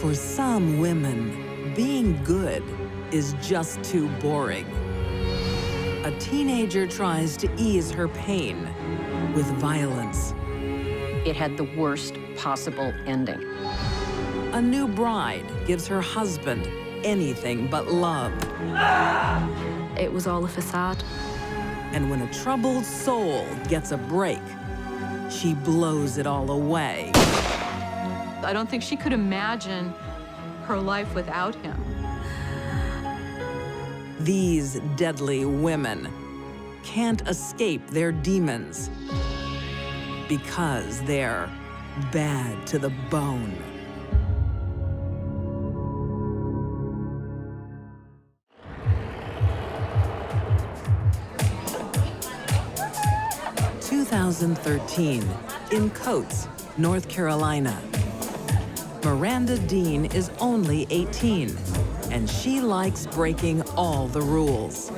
For some women, being good is just too boring. A teenager tries to ease her pain with violence. It had the worst possible ending. A new bride gives her husband anything but love. It was all a facade. And when a troubled soul gets a break, she blows it all away. I don't think she could imagine her life without him. These deadly women can't escape their demons because they're bad to the bone. (2013) in Coates, North Carolina. Miranda Dean is only 18, and she likes breaking all the rules.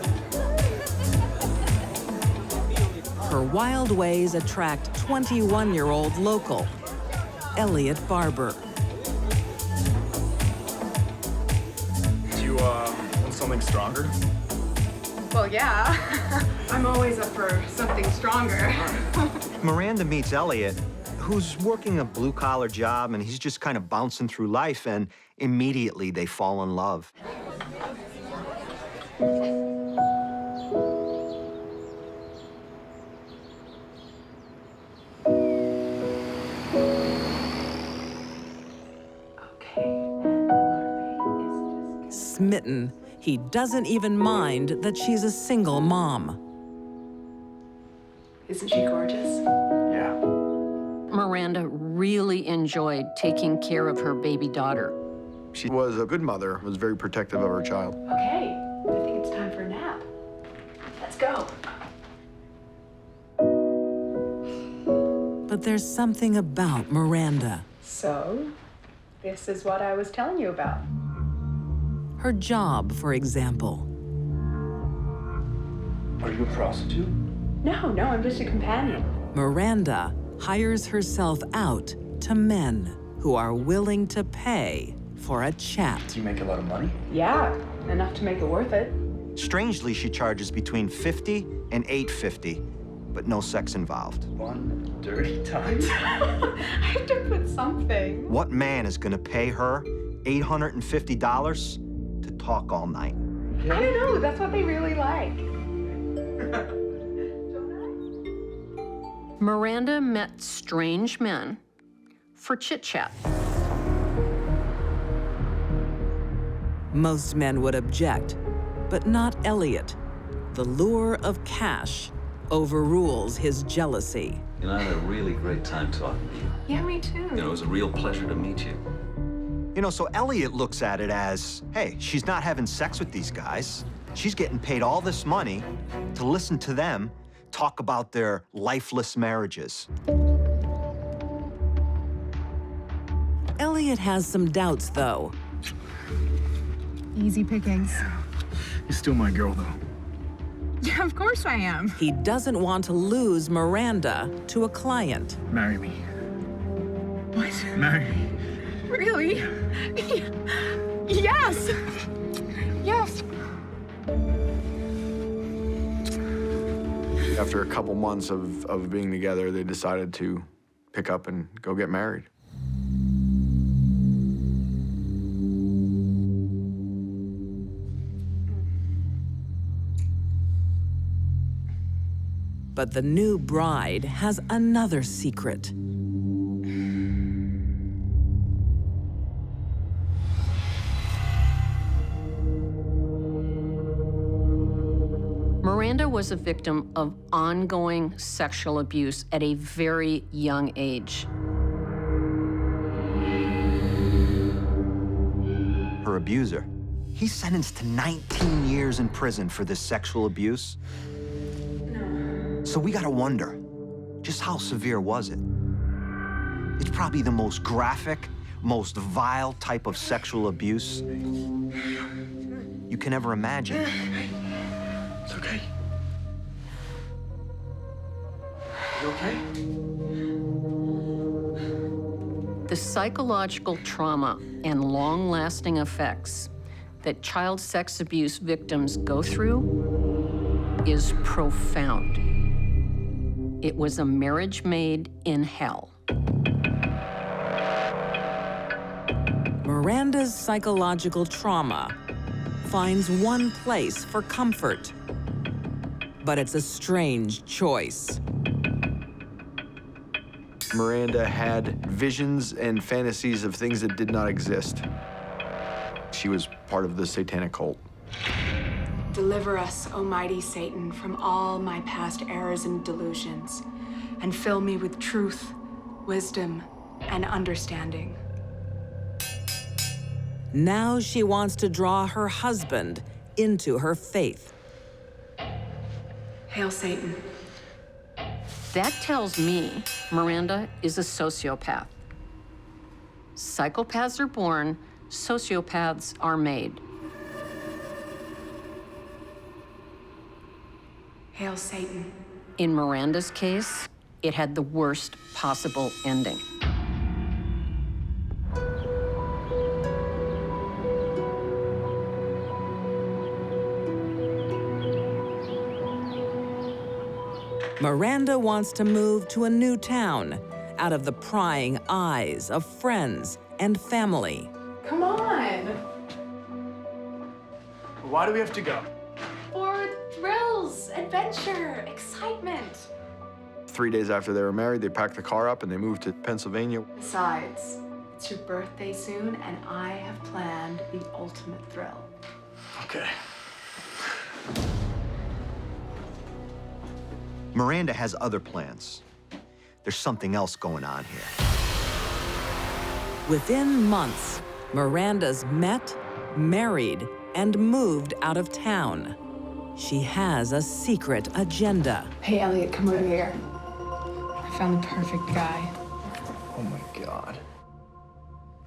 Her wild ways attract 21-year-old local, Elliot Barber. Do you want something stronger? Well, yeah. I'm always up for something stronger. Miranda meets Elliot, who's working a blue-collar job, and he's just kind of bouncing through life, and immediately they fall in love. Smitten, he doesn't even mind that she's a single mom. Isn't she gorgeous? Yeah. Miranda really enjoyed taking care of her baby daughter. She was a good mother, was very protective of her child. Okay, I think it's time for a nap. Let's go. But there's something about Miranda. So, this is what I was telling you about. Her job, for example. Are you a prostitute? No, I'm just a companion. Miranda hires herself out to men who are willing to pay for a chat. Do you make a lot of money? Yeah, enough to make it worth it. Strangely, she charges between $50 and $850, but no sex involved. One dirty time. I have to put something. What man is gonna pay her $850 to talk all night? I don't know, that's what they really like. Miranda met strange men for chit-chat. Most men would object, but not Elliot. The lure of cash overrules his jealousy. You know, I had a really great time talking to you. Yeah, me too. You know, it was a real pleasure to meet you. You know, so Elliot looks at it as, hey, she's not having sex with these guys. She's getting paid all this money to listen to them talk about their lifeless marriages. Elliot has some doubts, though. Easy pickings. You're still my girl, though. Yeah, of course I am. He doesn't want to lose Miranda to a client. Marry me. What? Marry me. Really? Yes! Yes! After a couple months of being together, they decided to pick up and go get married. But the new bride has another secret. Miranda was a victim of ongoing sexual abuse at a very young age. Her abuser, he's sentenced to 19 years in prison for this sexual abuse. So we gotta wonder, just how severe was it? It's probably the most graphic, most vile type of sexual abuse you can ever imagine. It's okay. You okay? The psychological trauma and long-lasting effects that child sex abuse victims go through is profound. It was a marriage made in hell. Miranda's psychological trauma finds one place for comfort, but it's a strange choice. Miranda had visions and fantasies of things that did not exist. She was part of the Satanic cult. Deliver us, Almighty Satan, from all my past errors and delusions, and fill me with truth, wisdom, and understanding. Now she wants to draw her husband into her faith. Hail Satan. That tells me Miranda is a sociopath. Psychopaths are born, sociopaths are made. Hail Satan. In Miranda's case, it had the worst possible ending. Miranda wants to move to a new town, out of the prying eyes of friends and family. Come on. Why do we have to go? For thrills, adventure, excitement. 3 days after they were married, they packed the car up and they moved to Pennsylvania. Besides, it's your birthday soon, and I have planned the ultimate thrill. Okay. Miranda has other plans. There's something else going on here. Within months, Miranda's met, married, and moved out of town. She has a secret agenda. Hey, Elliot, come over here. I found the perfect guy. Oh my God.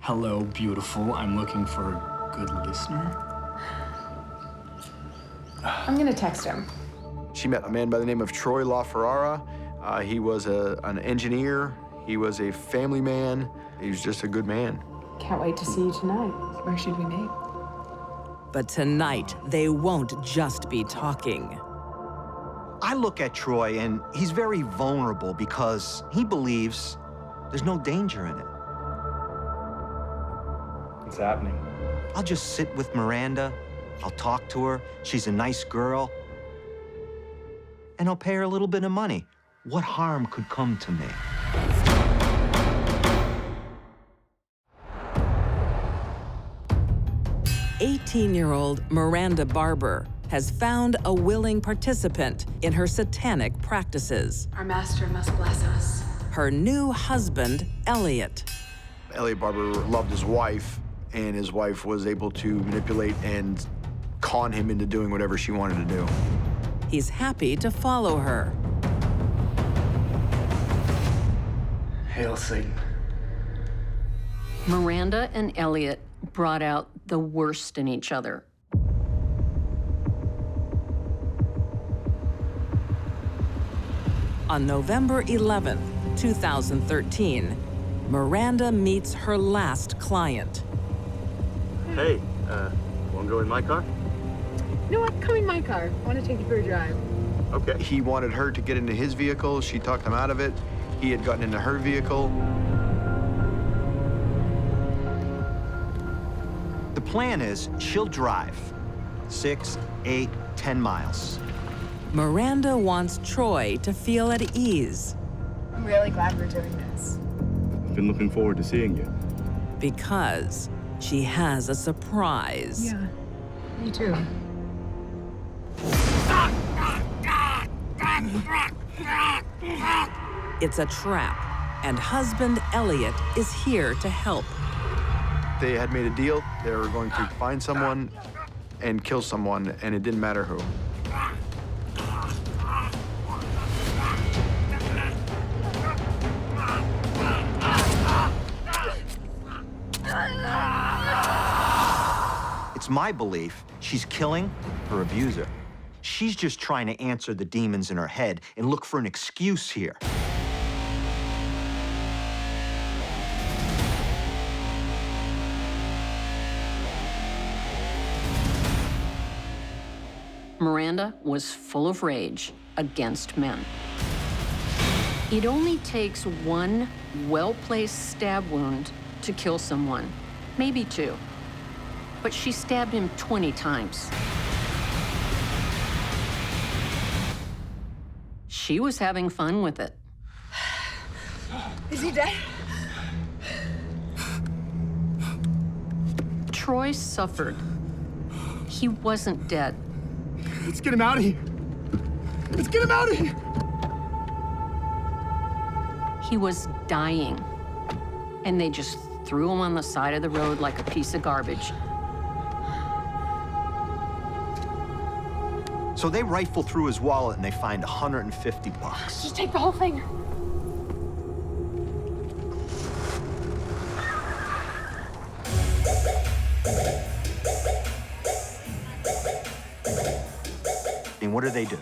Hello, beautiful. I'm looking for a good listener. I'm gonna text him. She met a man by the name of Troy LaFerrara. He was an engineer. He was a family man. He was just a good man. Can't wait to see you tonight. Where should we meet? But tonight, they won't just be talking. I look at Troy, and he's very vulnerable because he believes there's no danger in it. What's happening? I'll just sit with Miranda. I'll talk to her. She's a nice girl. And I'll pay her a little bit of money. What harm could come to me? "18-year-old Miranda Barber has found a willing participant in her satanic practices. Our master must bless us. Her new husband, Elliot. Elliot Barber loved his wife, and his wife was able to manipulate and con him into doing whatever she wanted to do. He's happy to follow her. Hail Satan. Miranda and Elliot brought out the worst in each other. On November 11th, 2013, Miranda meets her last client. Hey, wanna go in my car? You know what? Come in my car. I want to take you for a drive. Okay. He wanted her to get into his vehicle. She talked him out of it. He had gotten into her vehicle. The plan is she'll drive 6, 8, 10 miles. Miranda wants Troy to feel at ease I'm really glad we're doing this. I've been looking forward to seeing you. because she has a surprise. Yeah, me too. It's a trap, and husband Elliot is here to help. They had made a deal. They were going to find someone and kill someone, and it didn't matter who. It's my belief she's killing her abuser. She's just trying to answer the demons in her head and look for an excuse here. Miranda was full of rage against men. It only takes one well-placed stab wound to kill someone, maybe two. But she stabbed him 20 times. She was having fun with it. Is he dead? Troy suffered. He wasn't dead. Let's get him out of here. Let's get him out of here. He was dying. And they just threw him on the side of the road like a piece of garbage. So they rifle through his wallet and they find $150. Just take the whole thing. And what do?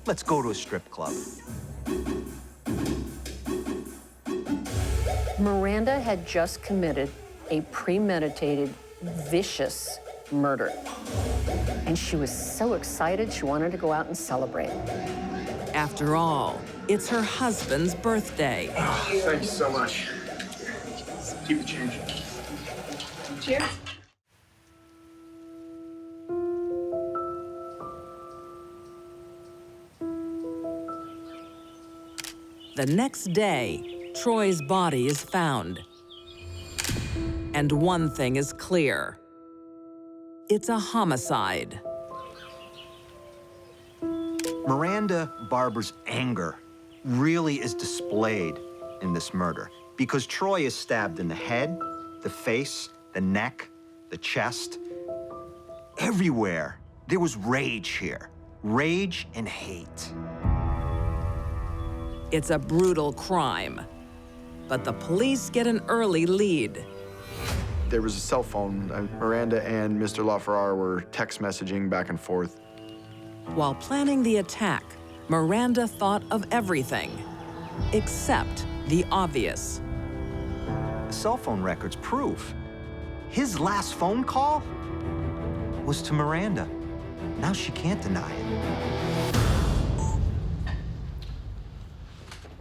Let's go to a strip club. Miranda had just committed a premeditated, vicious murder. And she was so excited, she wanted to go out and celebrate. After all, it's her husband's birthday. Thank you so much. Keep the change. Cheers. The next day, Troy's body is found. And one thing is clear. It's a homicide. Miranda Barber's anger really is displayed in this murder because Troy is stabbed in the head, the face, the neck, the chest. Everywhere, there was rage here. Rage and hate. It's a brutal crime, but the police get an early lead. There was a cell phone. Miranda and Mr. LaFerrara were text messaging back and forth. While planning the attack, Miranda thought of everything, except the obvious. The cell phone records prove his last phone call was to Miranda. Now she can't deny it.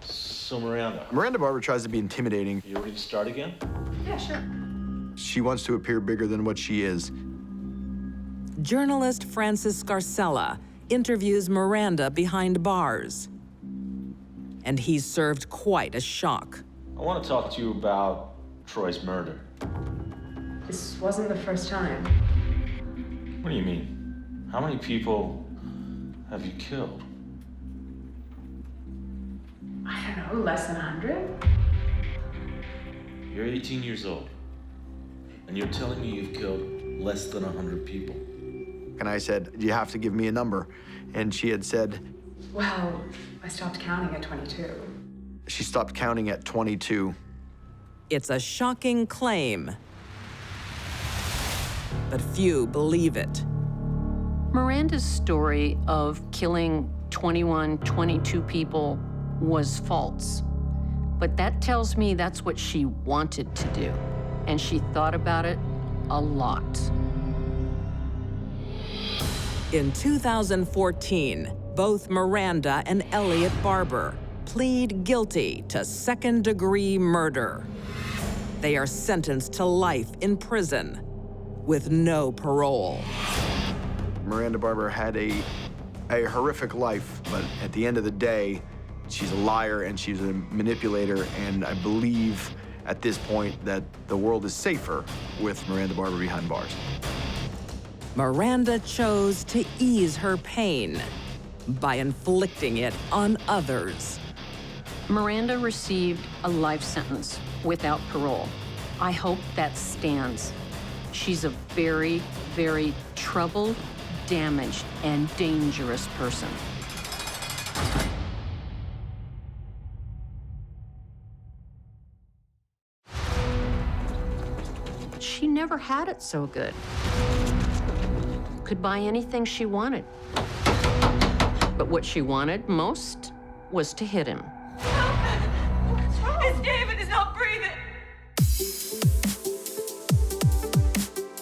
So, Miranda. Miranda Barber tries to be intimidating. You ready to start again? Yeah, sure. She wants to appear bigger than what she is. Journalist Francis Scarcella interviews Miranda behind bars. And he's served quite a shock. I want to talk to you about Troy's murder. This wasn't the first time. What do you mean? How many people have you killed? I don't know, less than 100? You're 18 years old, and you're telling me you've killed less than 100 people. And I said, you have to give me a number. And she had said, Well, I stopped counting at 22. She stopped counting at 22. It's a shocking claim, but few believe it. Miranda's story of killing 21, 22 people was false. But that tells me that's what she wanted to do. And she thought about it a lot. In 2014, both Miranda and Elliot Barber plead guilty to second-degree murder. They are sentenced to life in prison with no parole. Miranda Barber had a horrific life, but at the end of the day, she's a liar and she's a manipulator, and I believe at this point that the world is safer with Miranda Barber behind bars. Miranda chose to ease her pain by inflicting it on others. Miranda received a life sentence without parole. I hope that stands. She's a very, very troubled, damaged, and dangerous person. She never had it so good. Could buy anything she wanted. But what she wanted most was to hit him. It's David, he's not breathing.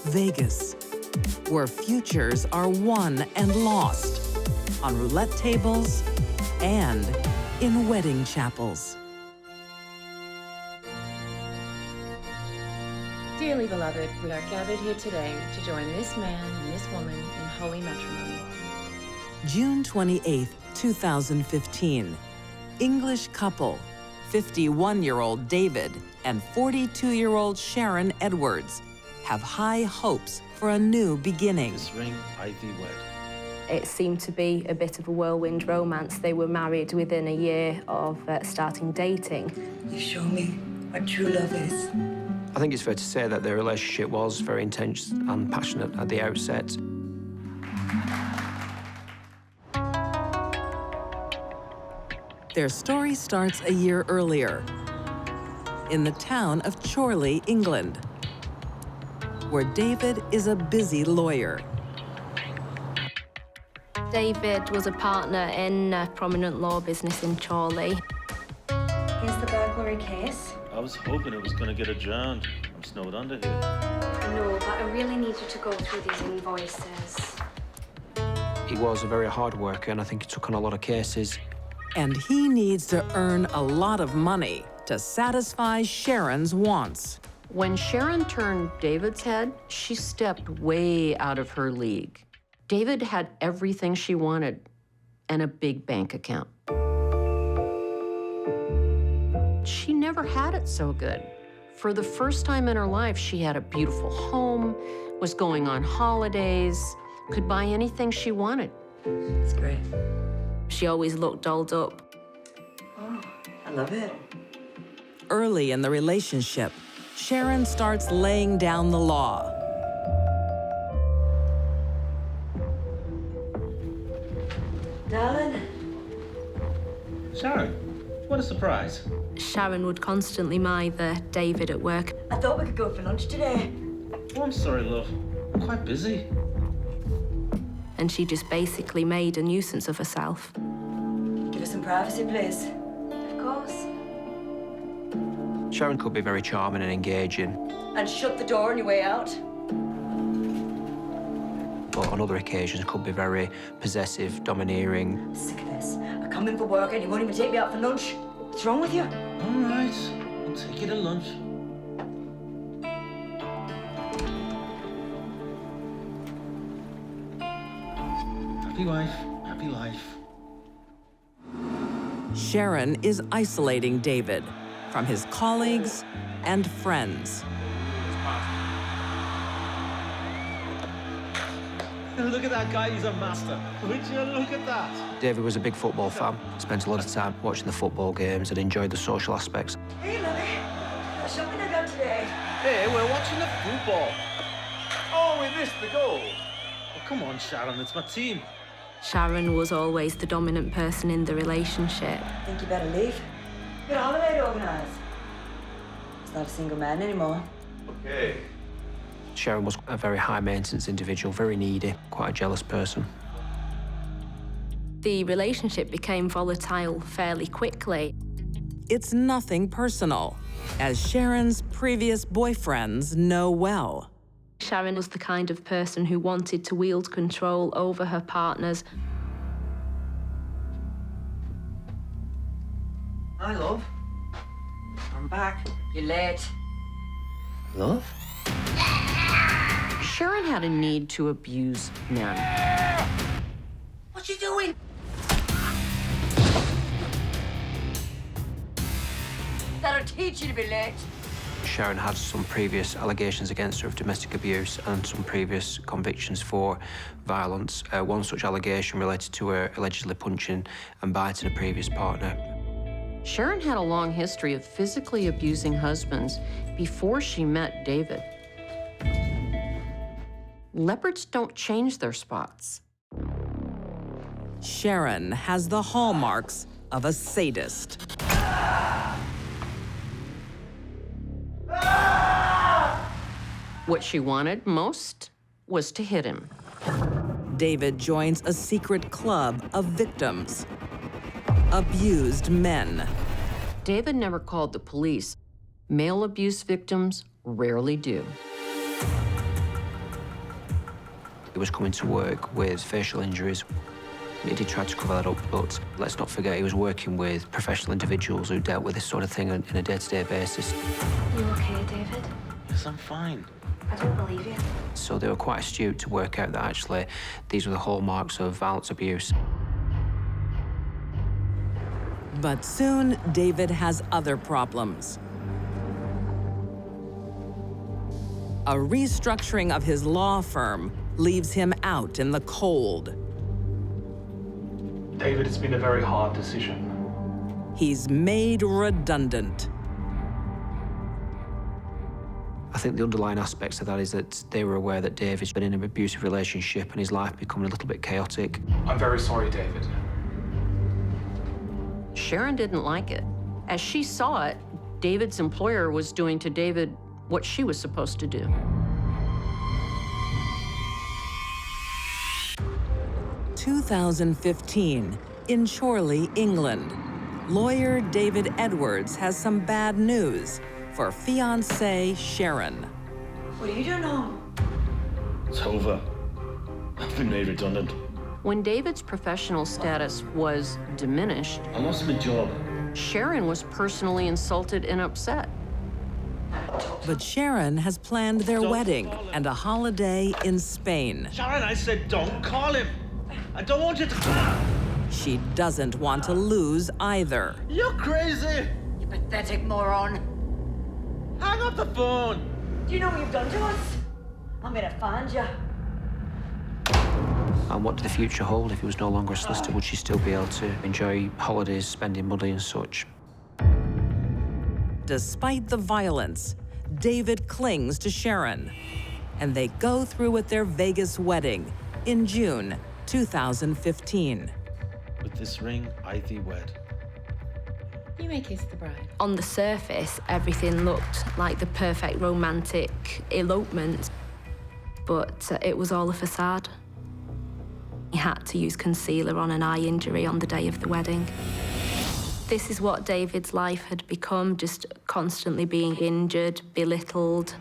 Vegas, where futures are won and lost, on roulette tables and in wedding chapels. Dearly beloved, we are gathered here today to join this man and this woman in holy matrimony. June 28, 2015. English couple, 51-year-old David and 42-year-old Sharon Edwards, have high hopes for a new beginning. This ring I thee wed. It seemed to be a bit of a whirlwind romance. They were married within a year of starting dating. You show me what true love is. I think it's fair to say that their relationship was very intense and passionate at the outset. Their story starts a year earlier, in the town of Chorley, England, where David is a busy lawyer. David was a partner in a prominent law business in Chorley. Here's the burglary case. I was hoping it was going to get adjourned. I'm snowed under here. No, but I really need you to go through these invoices. He was a very hard worker, and I think he took on a lot of cases. And he needs to earn a lot of money to satisfy Sharon's wants. When Sharon turned David's head, she stepped way out of her league. David had everything she wanted and a big bank account. She never had it so good. For the first time in her life, she had a beautiful home, was going on holidays, could buy anything she wanted. It's great. She always looked dolled up. Oh, I love it. Early in the relationship, Sharon starts laying down the law. Darling. Sharon, what a surprise. Sharon would constantly mither David at work. I thought we could go for lunch today. Oh, I'm sorry, love. I'm quite busy. And she just basically made a nuisance of herself. Give us some privacy, please. Of course. Sharon could be very charming and engaging, And shut the door on your way out. but on other occasions could be very possessive, domineering. Sick of this. I come in for work and you won't even take me out for lunch. What's wrong with you? All right, I'll take you to lunch. Happy wife, happy life. Sharon is isolating David from his colleagues and friends. Look at that guy, he's a master. Would you look at that? David was a big football fan, spent a lot of time watching the football games and enjoyed the social aspects. Hey, Lily. What shopping I done today? Hey, we're watching the football. Oh, we missed the goal. Oh, come on, Sharon, it's my team. Sharon was always the dominant person in the relationship. Think you better leave. Got a holiday to organise. He's not a single man anymore. Okay. Sharon was a very high-maintenance individual, very needy, quite a jealous person. The relationship became volatile fairly quickly. It's nothing personal, as Sharon's previous boyfriends know well. Sharon was the kind of person who wanted to wield control over her partners. Hi, love. I'm back. You're late. Love? Sharon had a need to abuse men. What you doing? That'll teach you to be late. Sharon had some previous allegations against her of domestic abuse and some previous convictions for violence. One such allegation related to her allegedly punching and biting a previous partner. Sharon had a long history of physically abusing husbands before she met David. Leopards don't change their spots. Sharon has the hallmarks of a sadist. What she wanted most was to hit him. David joins a secret club of victims, abused men. David never called the police. Male abuse victims rarely do. He was coming to work with facial injuries. He did try to cover that up, but let's not forget he was working with professional individuals who dealt with this sort of thing on a day-to-day basis. You okay, David? Yes, I'm fine. I don't believe you. So they were quite astute to work out that actually these were the hallmarks of violence abuse. But soon, David has other problems. A restructuring of his law firm leaves him out in the cold. David, it's been a very hard decision. He's made redundant. I think the underlying aspects of that is that they were aware that David's been in an abusive relationship and his life becoming a little bit chaotic. I'm very sorry, David. Sharon didn't like it. As she saw it, David's employer was doing to David what she was supposed to do. 2015, in Chorley, England. Lawyer David Edwards has some bad news for fiancée Sharon. What are you doing home? It's over. I've been made redundant. When David's professional status was diminished, I lost my job. Sharon was personally insulted and upset. But Sharon has planned their wedding and a holiday in Spain. Sharon, I said don't call him. I don't want you to... She doesn't want to lose either. You're crazy. You pathetic moron. Hang up the phone. Do you know what you've done to us? I'm gonna find you. And what did the future hold? If he was no longer a solicitor, would she still be able to enjoy holidays, spending money and such? Despite the violence, David clings to Sharon, and they go through with their Vegas wedding in June 2015. With this ring, I thee wed. You may kiss the bride. On the surface, everything looked like the perfect romantic elopement, but it was all a facade. He had to use concealer on an eye injury on the day of the wedding. This is what David's life had become, just constantly being injured, belittled.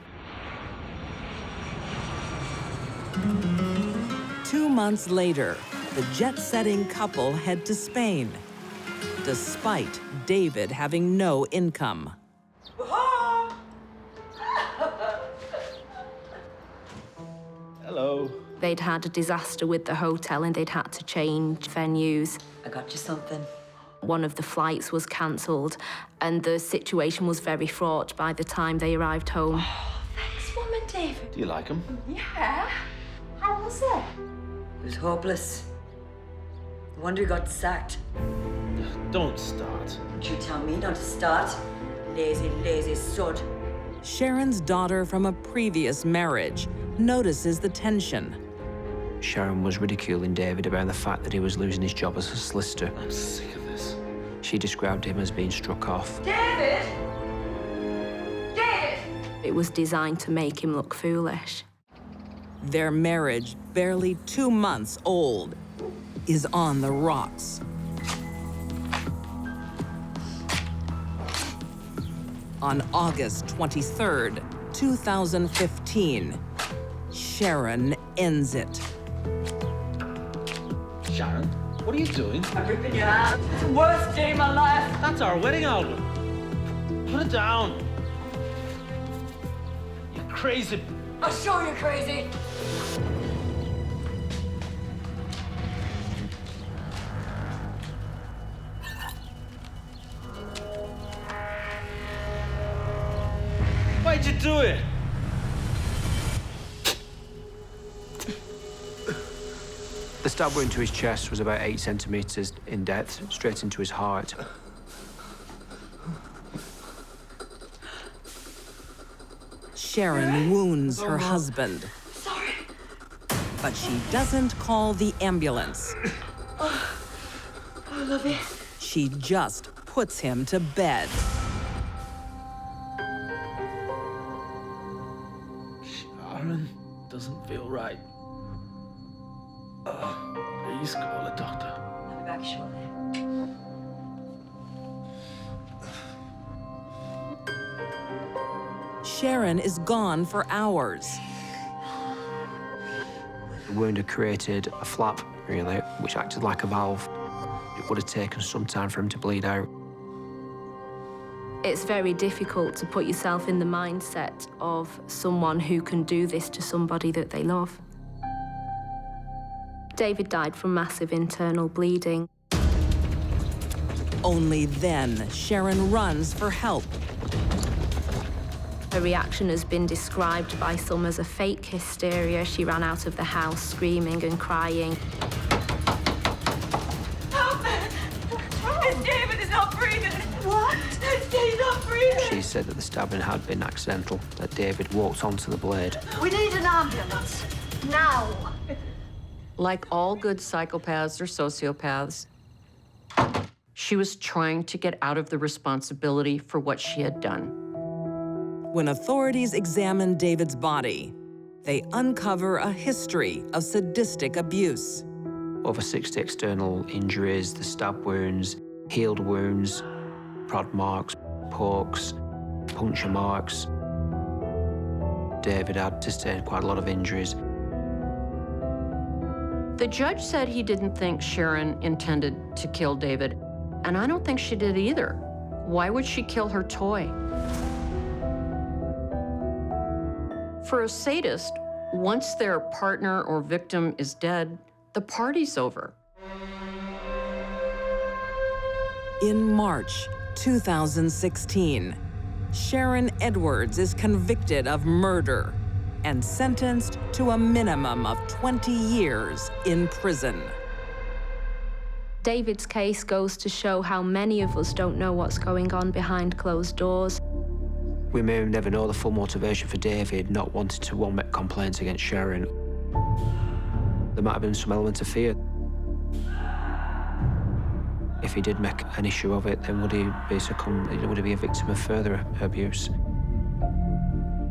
2 months later, the jet-setting couple head to Spain, despite David having no income. Hello. They'd had a disaster with the hotel and they'd had to change venues. I got you something. One of the flights was cancelled and the situation was very fraught by the time they arrived home. Thanks, Mum and David. Do you like him? Yeah. How was it? It was hopeless. No wonder he got sacked. Don't start. Don't you tell me not to start. Lazy, lazy sod. Sharon's daughter from a previous marriage notices the tension. Sharon was ridiculing David about the fact that he was losing his job as a solicitor. I'm sick of this. She described him as being struck off. David! David! It was designed to make him look foolish. Their marriage, barely 2 months old, is on the rocks. On August 23rd, 2015, Sharon ends it. Sharon, what are you doing? I'm ripping your out. It's the worst day of my life. That's our wedding album. Put it down. You're crazy. I'll show you crazy. Why'd you do it? The stab wound to his chest was about 8 centimetres in depth, straight into his heart. Sharon wounds her husband. Sorry. But she doesn't call the ambulance. Oh, I love you. She just puts him to bed. Sharon doesn't feel right. Please call a doctor. I'll be back shortly. Sharon is gone for hours. The wound had created a flap, really, which acted like a valve. It would have taken some time for him to bleed out. It's very difficult to put yourself in the mindset of someone who can do this to somebody that they love. David died from massive internal bleeding. Only then, Sharon runs for help. Her reaction has been described by some as a fake hysteria. She ran out of the house screaming and crying. David is not breathing. What? He's not breathing. She said that the stabbing had been accidental, that David walked onto the blade. We need an ambulance. Now. Like all good psychopaths or sociopaths, she was trying to get out of the responsibility for what she had done. When authorities examine David's body, they uncover a history of sadistic abuse. Over 60 external injuries, the stab wounds, healed wounds, prod marks, pokes, puncture marks. David had sustained quite a lot of injuries. The judge said he didn't think Sharon intended to kill David, and I don't think she did either. Why would she kill her toy? For a sadist, once their partner or victim is dead, the party's over. In March 2016, Sharon Edwards is convicted of murder and sentenced to a minimum of 20 years in prison. David's case goes to show how many of us don't know what's going on behind closed doors. We may never know the full motivation for David not wanting to make complaints against Sharon. There might have been some element of fear. If he did make an issue of it, then would he be a victim of further abuse?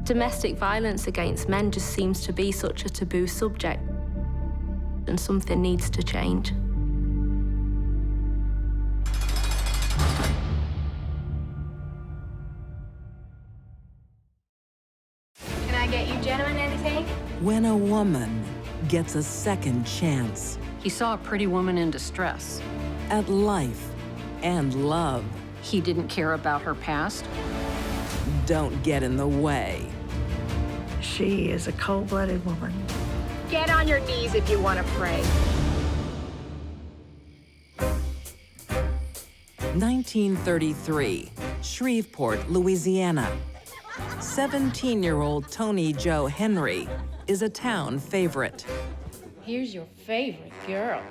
Domestic violence against men just seems to be such a taboo subject, and something needs to change. Can I get you gentlemen anything? When a woman gets a second chance He saw a pretty woman in distress. at life and love, He didn't care about her past. don't get in the way. She is a cold-blooded woman. Get on your knees if you want to pray. 1933, Shreveport, Louisiana. 17-year-old Tony Joe Henry is a town favorite. Here's your favorite girl.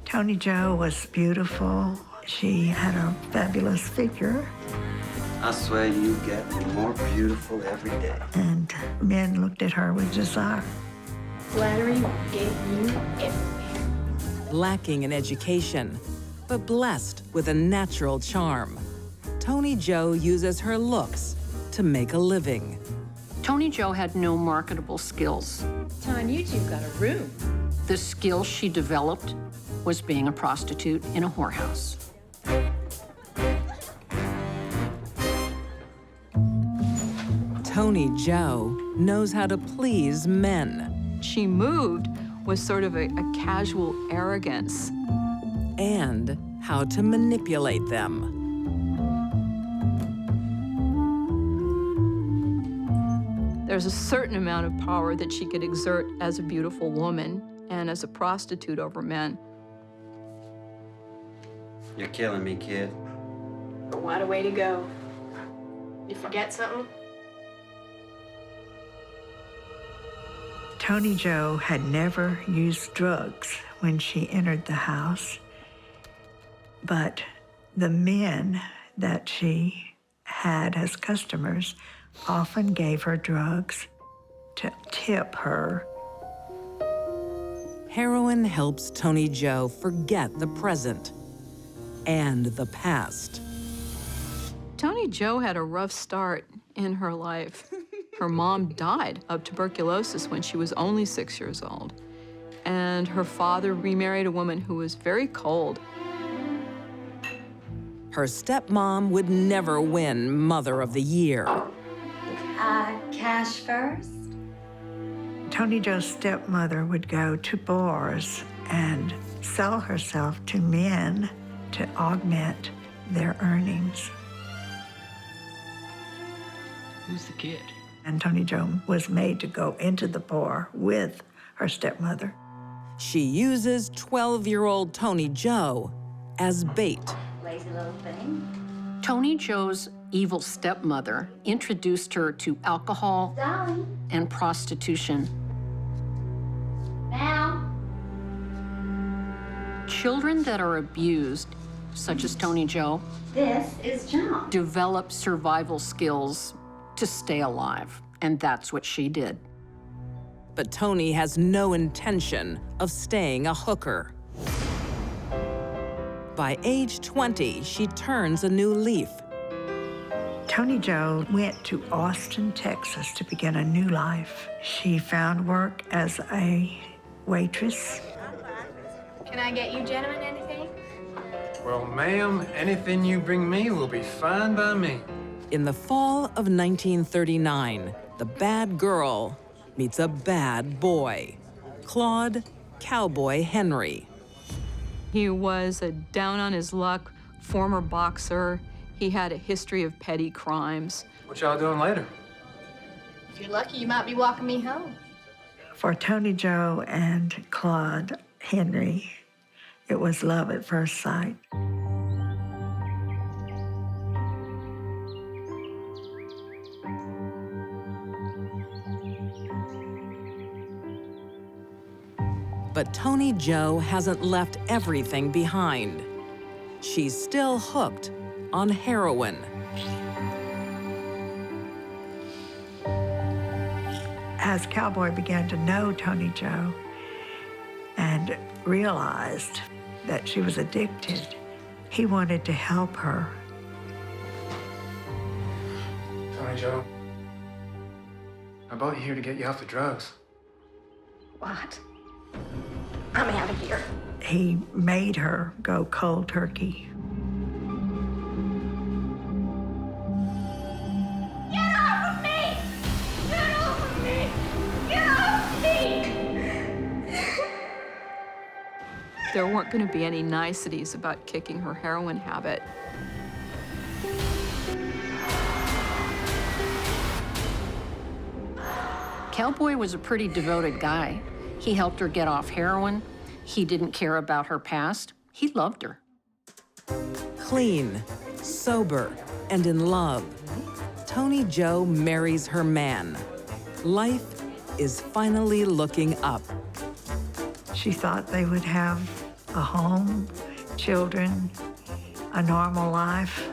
Tony Jo was beautiful. She had a fabulous figure. I swear you get more beautiful every day. And men looked at her with desire. Flattery will get you everywhere. Lacking in education, but blessed with a natural charm, Tony Jo uses her looks to make a living. Tony Jo had no marketable skills. Ton, you two got a room. The skill she developed was being a prostitute in a whorehouse. Tony Jo knows how to please men. She moved with sort of a casual arrogance. And how to manipulate them. There's a certain amount of power that she could exert as a beautiful woman and as a prostitute over men. You're killing me, kid. What a way to go. You forget something? Tony Jo had never used drugs when she entered the house, but the men that she had as customers often gave her drugs to tip her. Heroin helps Tony Jo forget the present and the past. Tony Jo had a rough start in her life. Her mom died of tuberculosis when she was only 6 years old. And her father remarried a woman who was very cold. Her stepmom would never win Mother of the Year. Cash first? Tony Joe's stepmother would go to bars and sell herself to men to augment their earnings. Who's the kid? And Tony Joe was made to go into the bar with her stepmother. She uses 12-year-old Tony Joe as bait. Lazy little thing. Tony Joe's evil stepmother introduced her to alcohol and prostitution. Now. Children that are abused, such as Tony Joe, This is John. develop survival skills to stay alive, and that's what she did. But Tony has no intention of staying a hooker. By age 20, she turns a new leaf. Tony Joe went to Austin, Texas to begin a new life. She found work as a waitress. Can I get you gentlemen anything? Well, ma'am, anything you bring me will be fine by me. In the fall of 1939, the bad girl meets a bad boy, Claude Cowboy Henry. He was a down-on-his-luck former boxer. He had a history of petty crimes. What y'all doing later? If you're lucky, you might be walking me home. For Tony Joe and Claude Henry, it was love at first sight. But Tony Joe hasn't left everything behind. She's still hooked on heroin. As Cowboy began to know Tony Joe and realized that she was addicted, he wanted to help her. Tony Joe, I brought you here to get you off the drugs. What? I'm out of here. He made her go cold turkey. Get off of me! Get off of me! Get off of me! There weren't going to be any niceties about kicking her heroin habit. Cowboy was a pretty devoted guy. He helped her get off heroin. He didn't care about her past. He loved her. Clean, sober, and in love, Tony Joe marries her man. Life is finally looking up. She thought they would have a home, children, a normal life.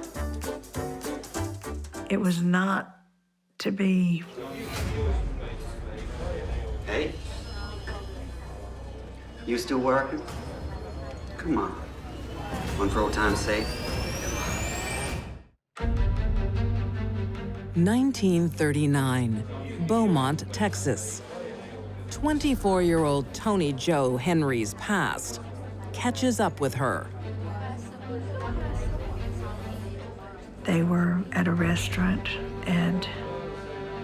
It was not to be. Hey? You still working? Come on. One for old time's sake. 1939, Beaumont, Texas. 24-year-old Tony Joe Henry's past catches up with her. They were at a restaurant, and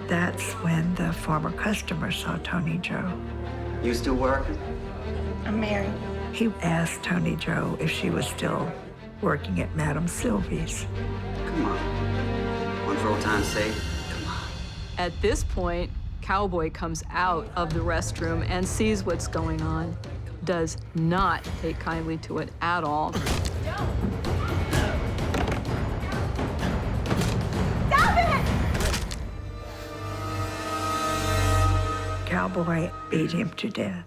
that's when the former customer saw Tony Joe. You still working? I'm married. He asked Tony Joe if she was still working at Madame Sylvie's. Come on. One for old time's sake. At this point, Cowboy comes out of the restroom and sees what's going on. Does not take kindly to it at all. Stop it! Cowboy beat him to death.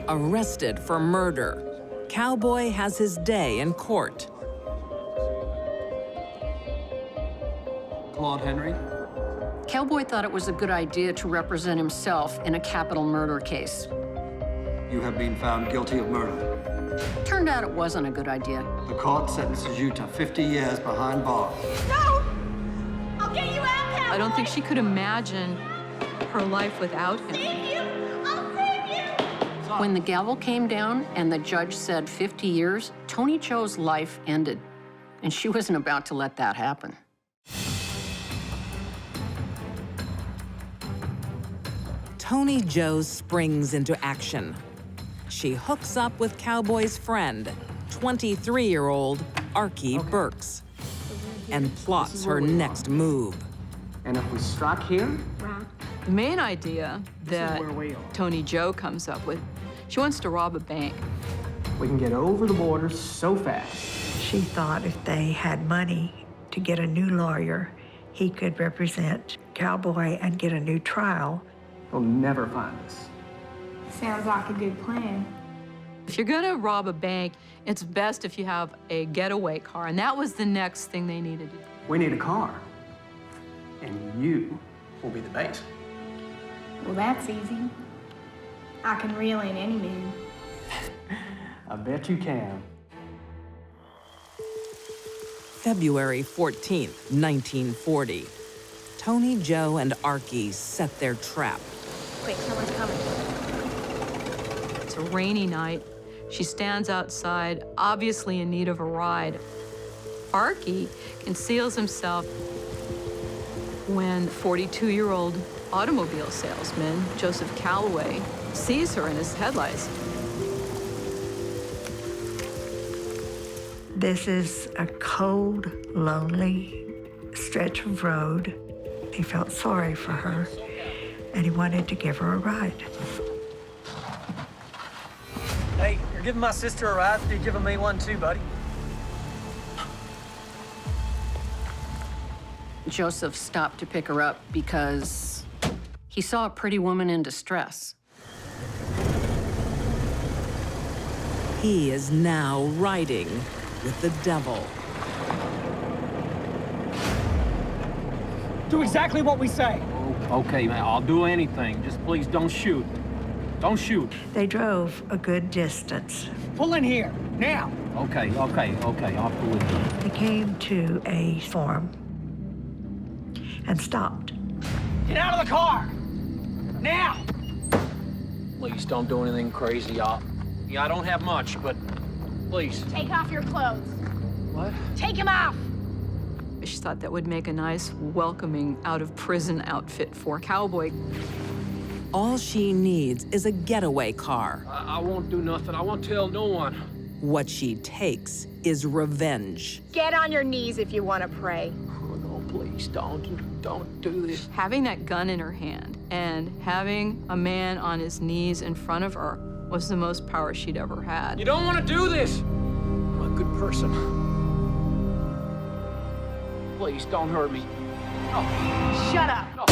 Arrested for murder, Cowboy has his day in court. Claude Henry? Cowboy thought it was a good idea to represent himself in a capital murder case. You have been found guilty of murder. Turned out it wasn't a good idea. The court sentences you to 50 years behind bars. No! I'll get you out, Cowboy! I don't think she could imagine her life without him. Save you! I'll save you! When the gavel came down and the judge said 50 years, Tony Joe's life ended. And she wasn't about to let that happen. Tony Jo springs into action. She hooks up with Cowboy's friend, 23-year-old Archie Burks, and plots her next move. And if we strike here? The main idea that Tony Jo comes up with, she wants to rob a bank. We can get over the border so fast. She thought if they had money to get a new lawyer, he could represent Cowboy and get a new trial. They'll never find us. Sounds like a good plan. If you're gonna rob a bank, it's best if you have a getaway car, and that was the next thing they needed to do. We need a car. And you will be the bait. Well, that's easy. I can reel in any man. I bet you can. February 14th, 1940. Tony Jo and Archie set their trap. Quick, someone's coming. It's a rainy night. She stands outside, obviously in need of a ride. Archie conceals himself when 42-year-old automobile salesman, Joseph Calloway, sees her in his headlights. This is a cold, lonely stretch of road. He felt sorry for her, and he wanted to give her a ride. Hey, you're giving my sister a ride. You're giving me one too, buddy. Joseph stopped to pick her up because he saw a pretty woman in distress. He is now riding with the devil. Do exactly what we say. Okay, man, I'll do anything. Just please don't shoot. Don't shoot. They drove a good distance. Pull in here, now. Okay, I'll pull in. They came to a farm and stopped. Get out of the car, now. Please don't do anything crazy. I don't have much, but please. Take off your clothes. What? Take them off. She thought that would make a nice, welcoming out-of-prison outfit for Cowboy. All she needs is a getaway car. I won't do nothing. I won't tell no one. What she takes is revenge. Get on your knees if you want to pray. Oh, no, please don't do this. Having that gun in her hand and having a man on his knees in front of her was the most power she'd ever had. You don't want to do this. I'm a good person. Please don't hurt me. No. Shut up. No.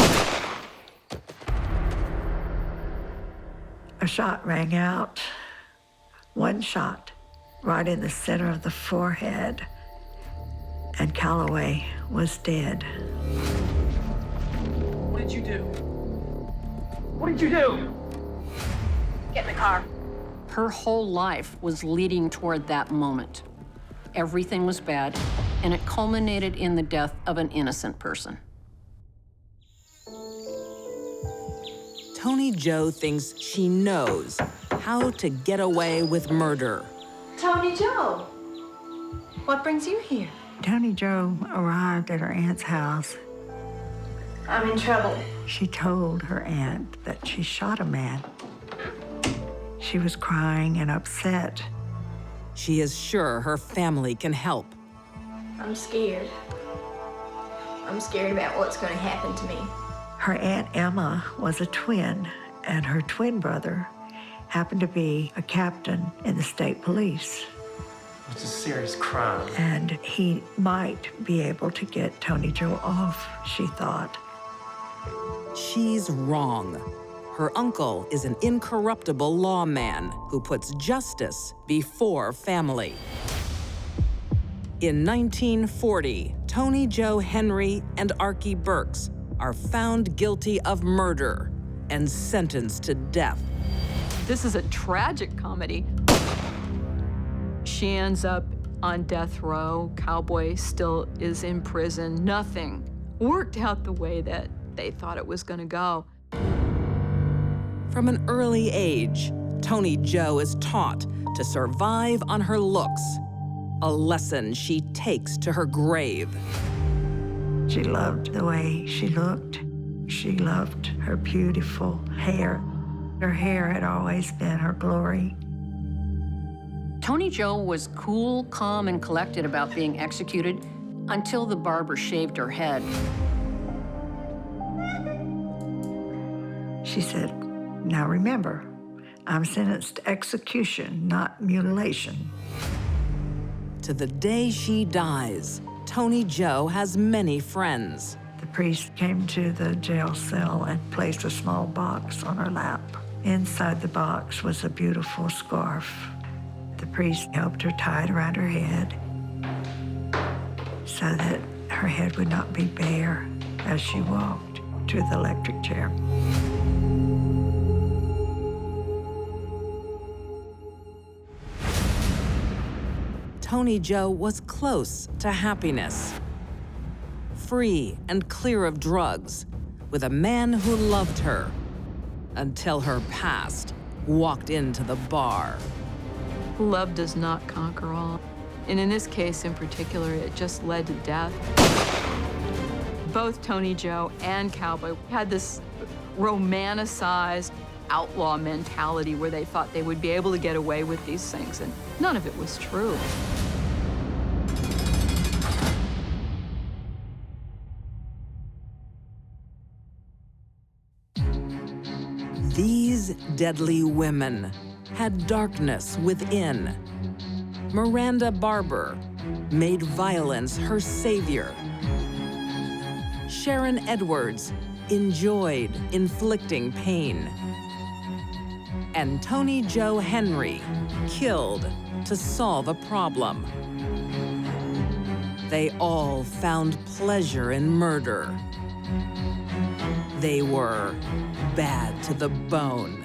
A shot rang out. One shot right in the center of the forehead, and Calloway was dead. What did you do? What did you do? Get in the car. Her whole life was leading toward that moment. Everything was bad, and it culminated in the death of an innocent person. Tony Jo thinks she knows how to get away with murder. Tony Jo, what brings you here? Tony Jo arrived at her aunt's house. I'm in trouble. She told her aunt that she shot a man. She was crying and upset. She is sure her family can help. I'm scared. I'm scared about what's going to happen to me. Her Aunt Emma was a twin, and her twin brother happened to be a captain in the state police. It's a serious crime. And he might be able to get Tony Jo off, she thought. She's wrong. Her uncle is an incorruptible lawman who puts justice before family. In 1940, Tony Jo Henry and Archie Burks are found guilty of murder and sentenced to death. This is a tragic comedy. She ends up on death row. Cowboy still is in prison. Nothing worked out the way that they thought it was going to go. From an early age, Tony Jo is taught to survive on her looks, a lesson she takes to her grave. She loved the way she looked. She loved her beautiful hair. Her hair had always been her glory. Tony Joe was cool, calm, and collected about being executed until the barber shaved her head. She said, "Now remember, I'm sentenced to execution, not mutilation." To the day she dies, Tony Joe has many friends. The priest came to the jail cell and placed a small box on her lap. Inside the box was a beautiful scarf. The priest helped her tie it around her head so that her head would not be bare as she walked to the electric chair. Tony Joe was close to happiness. Free and clear of drugs, with a man who loved her, until her past walked into the bar. Love does not conquer all. And in this case in particular, it just led to death. Both Tony Joe and Cowboy had this romanticized outlaw mentality where they thought they would be able to get away with these things, and none of it was true. These deadly women had darkness within. Miranda Barber made violence her savior. Sharon Edwards enjoyed inflicting pain. And Tony Joe Henry killed to solve a problem. They all found pleasure in murder. They were bad to the bone.